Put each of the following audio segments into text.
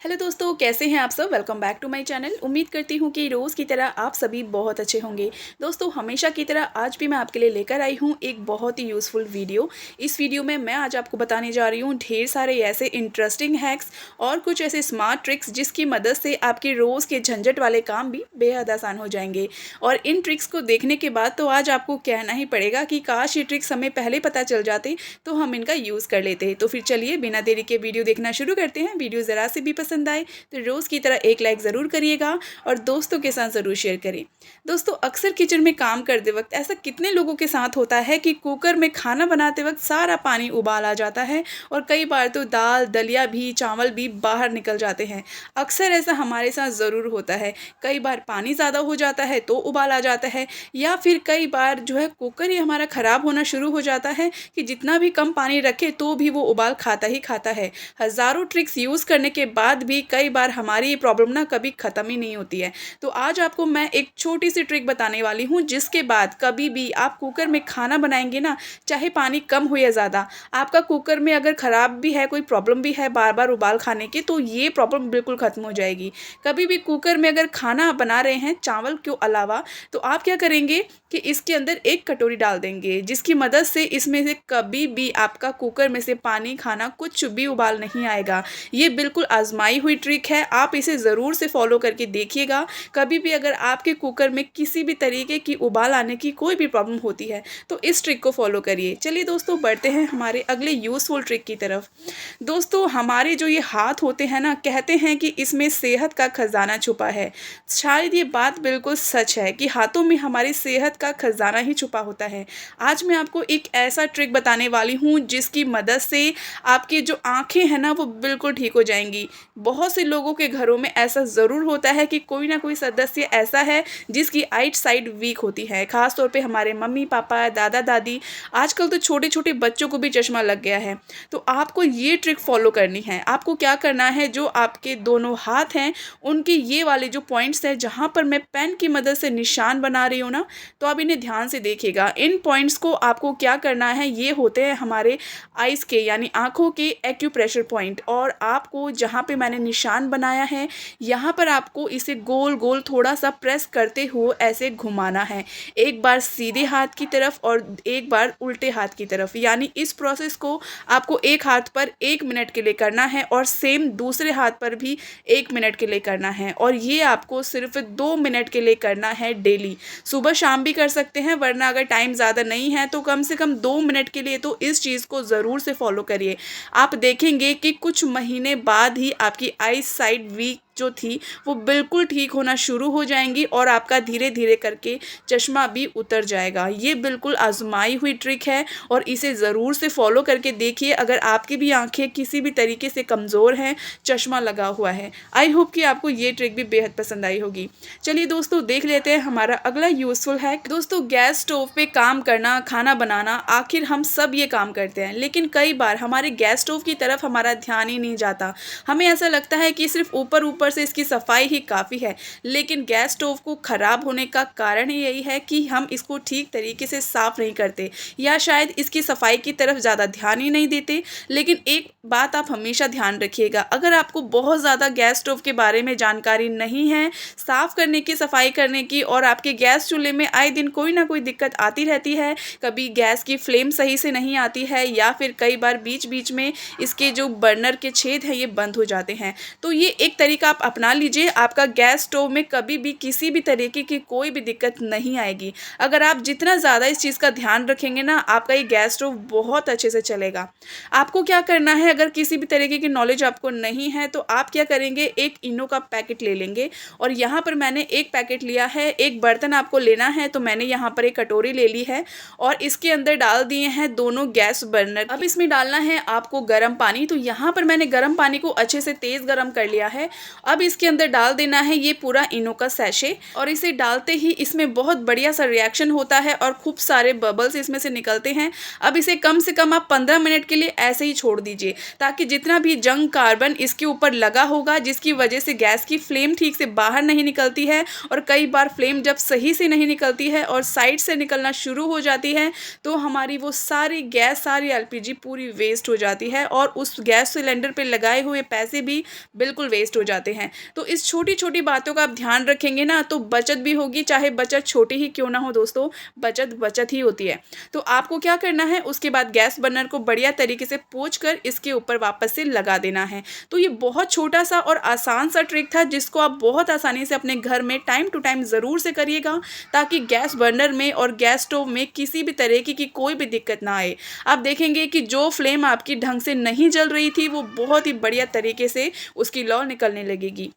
Hello दोस्तों, कैसे हैं आप सब। Welcome back to my channel. उम्मीद करती हूँ कि रोज़ की तरह आप सभी बहुत अच्छे होंगे। दोस्तों, हमेशा की तरह आज भी मैं आपके लिए लेकर आई हूँ एक बहुत ही यूज़फुल वीडियो। इस वीडियो में मैं आज आपको बताने जा रही हूँ ढेर सारे ऐसे इंटरेस्टिंग हैक्स और कुछ ऐसे स्मार्ट ट्रिक्स जिसकी मदद से आपके रोज़ के झंझट वाले काम भी बेहद आसान हो जाएंगे। और इन ट्रिक्स को देखने के बाद तो आज आपको कहना ही पड़ेगा कि काश ये ट्रिक्स हमें पहले पता चल जाते तो हम इनका यूज़ कर लेते। तो फिर चलिए बिना देरी के वीडियो देखना शुरू करते हैं। वीडियो ज़रा से भी पसंद आए तो रोज़ की तरह एक लाइक ज़रूर करिएगा और दोस्तों के साथ ज़रूर शेयर करें। दोस्तों, अक्सर किचन में काम करते वक्त ऐसा कितने लोगों के साथ होता है कि कुकर में खाना बनाते वक्त सारा पानी उबाल आ जाता है और कई बार तो दाल दलिया भी चावल भी बाहर निकल जाते हैं। अक्सर ऐसा हमारे साथ ज़रूर होता है। कई बार पानी ज़्यादा हो जाता है तो उबाल आ जाता है, या फिर कई बार जो है कुकर ही हमारा ख़राब होना शुरू हो जाता है कि जितना भी कम पानी रखे तो भी वो उबाल खाता ही खाता है। हज़ारों ट्रिक्स यूज़ करने के बाद भी कई बार हमारी ये प्रॉब्लम ना कभी ख़त्म ही नहीं होती है। तो आज आपको मैं एक छोटी सी ट्रिक बताने वाली हूँ जिसके बाद कभी भी आप कुकर में खाना बनाएंगे ना, चाहे पानी कम हो या ज़्यादा, आपका कुकर में अगर ख़राब भी है, कोई प्रॉब्लम भी है बार बार उबाल खाने की, तो ये प्रॉब्लम बिल्कुल ख़त्म हो जाएगी। कभी भी कुकर में अगर खाना बना रहे हैं चावल के अलावा, तो आप क्या करेंगे कि इसके अंदर एक कटोरी डाल देंगे जिसकी मदद से इसमें से कभी भी आपका कुकर में से पानी खाना कुछ भी उबाल नहीं आएगा। ये बिल्कुल आजमाई हुई ट्रिक है, आप इसे ज़रूर से फॉलो करके देखिएगा। कभी भी अगर आपके कुकर में किसी भी तरीके की उबाल आने की कोई भी प्रॉब्लम होती है तो इस ट्रिक को फॉलो करिए। चलिए दोस्तों, बढ़ते हैं हमारे अगले यूज़फुल ट्रिक की तरफ। दोस्तों, हमारे जो ये हाथ होते हैं ना, कहते हैं कि इसमें सेहत का खजाना छुपा है। शायद ये बात बिल्कुल सच है कि हाथों में हमारी सेहत का खजाना ही छुपा होता है। आज मैं आपको एक ऐसा ट्रिक बताने वाली हूँ जिसकी मदद से आपकी जो आँखें हैं ना वो बिल्कुल ठीक हो जाएँगी। बहुत से लोगों के घरों में ऐसा ज़रूर होता है कि कोई ना कोई सदस्य ऐसा है जिसकी आइट साइड वीक होती है। ख़ास तौर पे हमारे मम्मी-पापा, दादा-दादी, आजकल तो छोटे-छोटे बच्चों को भी चश्मा लग गया है। तो आपको ये ट्रिक फ़ॉलो करनी है। आपको क्या करना है, जो आपके दोनों हाथ हैं उनके ये वाले जो पॉइंट्स हैं जहाँ पर मैं पेन की मदद से निशान बना रही हूँ ना, तो आप इन्हें ध्यान से देखिएगा। इन पॉइंट्स को आपको क्या करना है, ये होते हैं हमारे आइज़ के यानी आँखों के एक्यूप्रेशर पॉइंट। और आपको जहाँ पे मैंने निशान बनाया है यहाँ पर आपको इसे गोल गोल थोड़ा सा प्रेस करते हुए ऐसे घुमाना है। एक बार सीधे हाथ की तरफ और एक बार उल्टे हाथ की तरफ, यानी इस प्रोसेस को आपको एक हाथ पर 1 मिनट के लिए करना है और सेम दूसरे हाथ पर भी 1 मिनट के लिए करना है। और ये आपको सिर्फ 2 मिनट के लिए करना है डेली। सुबह शाम भी कर सकते हैं, वरना अगर टाइम ज़्यादा नहीं है तो कम से कम 2 मिनट के लिए तो इस चीज़ को ज़रूर से फॉलो करिए। आप देखेंगे कि कुछ महीने बाद ही आपकी आई साइड वीक जो थी वो बिल्कुल ठीक होना शुरू हो जाएंगी और आपका धीरे धीरे करके चश्मा भी उतर जाएगा। ये बिल्कुल आजमाई हुई ट्रिक है और इसे ज़रूर से फॉलो करके देखिए। अगर आपकी भी आंखें किसी भी तरीके से कमज़ोर हैं, चश्मा लगा हुआ है, आई होप कि आपको ये ट्रिक भी बेहद पसंद आई होगी। चलिए दोस्तों, देख लेते हैं हमारा अगला यूज़फुल है। दोस्तों, गैस स्टोव पे काम करना, खाना बनाना, आखिर हम सब ये काम करते हैं, लेकिन कई बार हमारे गैस स्टोव की तरफ हमारा ध्यान ही नहीं जाता। हमें ऐसा लगता है कि सिर्फ ऊपर ऊपर से इसकी सफाई ही काफ़ी है, लेकिन गैस स्टोव को ख़राब होने का कारण ही यही है कि हम इसको ठीक तरीके से साफ़ नहीं करते, या शायद इसकी सफाई की तरफ ज़्यादा ध्यान ही नहीं देते। लेकिन एक बात आप हमेशा ध्यान रखिएगा, अगर आपको बहुत ज़्यादा गैस स्टोव के बारे में जानकारी नहीं है, साफ़ करने की, सफाई करने की, और आपके गैस चूल्हे में आए दिन कोई ना कोई दिक्कत आती रहती है, कभी गैस की फ्लेम सही से नहीं आती है, या फिर कई बार बीच बीच में इसके जो बर्नर के छेद हैं ये बंद हो जाते हैं, तो ये एक तरीका आप अपना लीजिए। आपका गैस स्टोव में कभी भी किसी भी तरीके की कोई भी दिक्कत नहीं आएगी। अगर आप जितना ज़्यादा इस चीज़ का ध्यान रखेंगे ना, आपका ये गैस स्टोव बहुत अच्छे से चलेगा। आपको क्या करना है, अगर किसी भी तरीके की नॉलेज आपको नहीं है तो आप क्या करेंगे, एक इनो का पैकेट ले लेंगे और यहाँ पर मैंने एक पैकेट लिया है। एक बर्तन आपको लेना है, तो मैंने यहाँ पर एक कटोरी ले ली है और इसके अंदर डाल दिए हैं दोनों गैस बर्नर। अब इसमें डालना है आपको गर्म पानी। तो यहाँ पर मैंने गर्म पानी को अच्छे से तेज़ गर्म कर लिया है अब इसके अंदर डाल देना है ये पूरा इनो का सैशे और इसे डालते ही इसमें बहुत बढ़िया सा रिएक्शन होता है और खूब सारे बबल्स इसमें से निकलते हैं। अब इसे कम से कम आप 15 मिनट के लिए ऐसे ही छोड़ दीजिए ताकि जितना भी जंग कार्बन इसके ऊपर लगा होगा, जिसकी वजह से गैस की फ्लेम ठीक से बाहर नहीं निकलती है और कई बार फ्लेम जब सही से नहीं निकलती है और साइड से निकलना शुरू हो जाती है तो हमारी वो सारी गैस, सारी एलपीजी पूरी वेस्ट हो जाती है और उस गैस सिलेंडर पे लगाए हुए पैसे भी बिल्कुल वेस्ट हो जाते हैं। तो इस छोटी छोटी बातों का आप ध्यान रखेंगे ना तो बचत भी होगी, चाहे बचत छोटी ही क्यों ना हो दोस्तों, बचत बचत ही होती है। तो आपको क्या करना है, उसके बाद गैस बर्नर को बढ़िया तरीके से पोंछ कर इसके ऊपर वापस से लगा देना है। तो ये बहुत छोटा सा और आसान सा ट्रिक था जिसको आप बहुत आसानी से अपने घर में टाइम टू टाइम ज़रूर से करिएगा ताकि गैस बर्नर में और गैस स्टोव में किसी भी तरह की कोई भी दिक्कत ना आए। आप देखेंगे कि जो फ्लेम आपकी ढंग से नहीं जल रही थी वो बहुत ही बढ़िया तरीके से उसकी लौ निकलने लगेगी।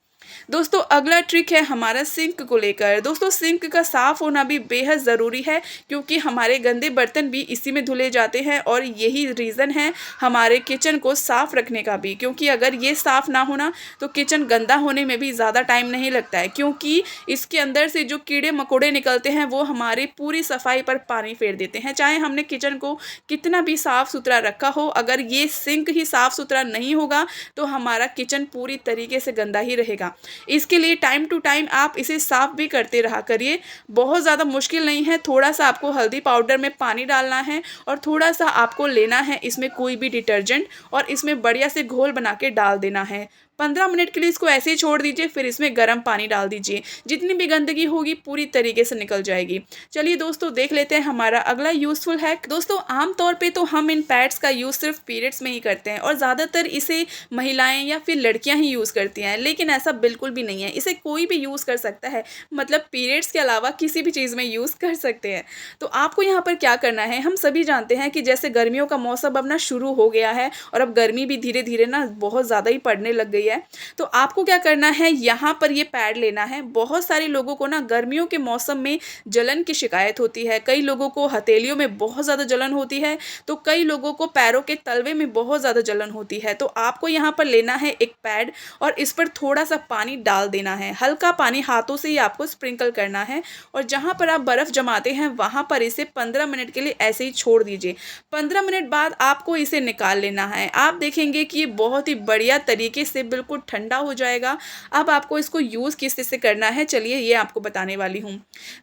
दोस्तों अगला ट्रिक है हमारा सिंक को लेकर। दोस्तों सिंक का साफ़ होना भी बेहद ज़रूरी है क्योंकि हमारे गंदे बर्तन भी इसी में धुले जाते हैं और यही रीज़न है हमारे किचन को साफ़ रखने का भी, क्योंकि अगर ये साफ़ ना होना तो किचन गंदा होने में भी ज़्यादा टाइम नहीं लगता है, क्योंकि इसके अंदर से जो कीड़े मकोड़े निकलते हैं वो हमारी पूरी सफाई पर पानी फेर देते हैं। चाहे हमने किचन को कितना भी साफ़ सुथरा रखा हो, अगर ये सिंक ही साफ़ सुथरा नहीं होगा तो हमारा किचन पूरी तरीके से गंदा ही रहेगा। इसके लिए टाइम टू टाइम आप इसे साफ़ भी करते रहा करिए। बहुत ज़्यादा मुश्किल नहीं है, थोड़ा सा आपको हल्दी पाउडर में पानी डालना है और थोड़ा सा आपको लेना है इसमें कोई भी डिटर्जेंट और इसमें बढ़िया से घोल बना के डाल देना है। 15 मिनट के लिए इसको ऐसे ही छोड़ दीजिए, फिर इसमें गर्म पानी डाल दीजिए, जितनी भी गंदगी होगी पूरी तरीके से निकल जाएगी। चलिए दोस्तों देख लेते हैं हमारा अगला यूज़फुल हैक। दोस्तों आमतौर पे तो हम इन पैड्स का यूज़ सिर्फ पीरियड्स में ही करते हैं और ज़्यादातर इसे महिलाएं या फिर लड़कियां ही यूज़ करती हैं, लेकिन ऐसा बिल्कुल भी नहीं है। इसे कोई भी यूज़ कर सकता है, मतलब पीरियड्स के अलावा किसी भी चीज़ में यूज़ कर सकते हैं। तो आपको यहाँ पर क्या करना है, हम सभी जानते हैं कि जैसे गर्मियों का मौसम अब ना शुरू हो गया है और अब गर्मी भी धीरे धीरे ना बहुत ज़्यादा ही पड़ने लग गई है। तो आपको क्या करना है, यहाँ पर ये पैड लेना है। बहुत सारे लोगों को ना गर्मियों के मौसम में जलन की शिकायत होती है, कई लोगों को हथेलियों में बहुत ज़्यादा जलन होती है, तो कई लोगों को पैरों के तलवे में बहुत ज़्यादा जलन होती है। तो आपको यहाँ पर लेना है एक पैड और इस पर थोड़ा सा पानी डाल देना है, हल्का पानी हाथों से ही आपको स्प्रिंकल करना है और जहाँ पर आप बर्फ़ जमाते हैं वहाँ पर इसे 15 मिनट के लिए ऐसे ही छोड़ दीजिए। 15 मिनट बाद आपको इसे निकाल लेना है। आप देखेंगे कि ये बहुत ही बढ़िया तरीके से बिल्कुल ठंडा हो जाएगा। अब आपको इसको यूज़ किस तरह से करना है, चलिए ये आपको बताने वाली हूँ।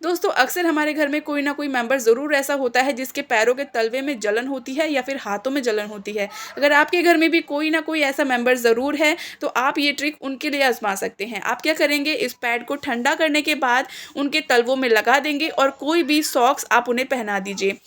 दोस्तों अक्सर हमारे घर में कोई ना कोई मेंबर ज़रूर ऐसा होता है जिसके पैरों के तलवे में जलन होती है या फिर हाथों में जलन होती है। अगर आपके घर में भी कोई ना कोई ऐसा मेंबर ज़रूर है तो आप ये ट्रिक उनके लिए आजमा सकते हैं। आप क्या करेंगे, इस पैड को ठंडा करने के बाद उनके तलवों में लगा देंगे और कोई भी सॉक्स आप उन्हें पहना दीजिए।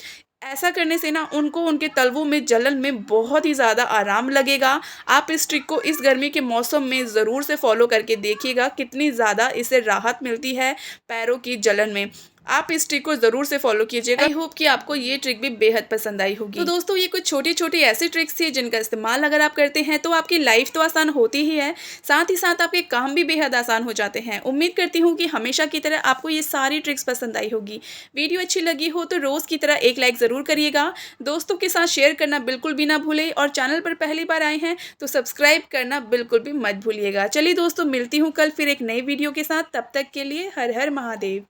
ऐसा करने से ना उनको उनके तलवों में जलन में बहुत ही ज़्यादा आराम लगेगा। आप इस ट्रिक को इस गर्मी के मौसम में ज़रूर से फॉलो करके देखिएगा कितनी ज़्यादा इससे राहत मिलती है पैरों की जलन में। आप इस ट्रिक को ज़रूर से फॉलो कीजिएगा। आई होप कि आपको ये ट्रिक भी बेहद पसंद आई होगी। तो दोस्तों ये कुछ छोटी छोटी ऐसी ट्रिक्स थी जिनका इस्तेमाल अगर आप करते हैं तो आपकी लाइफ तो आसान होती ही है, साथ ही साथ आपके काम भी बेहद आसान हो जाते हैं। उम्मीद करती हूँ कि हमेशा की तरह आपको ये सारी ट्रिक्स पसंद आई होगी। वीडियो अच्छी लगी हो तो रोज़ की तरह एक लाइक ज़रूर करिएगा, दोस्तों के साथ शेयर करना बिल्कुल भी ना भूलें और चैनल पर पहली बार आए हैं तो सब्सक्राइब करना बिल्कुल भी मत भूलिएगा। चलिए दोस्तों मिलती हूँ कल फिर एक नई वीडियो के साथ, तब तक के लिए हर हर महादेव।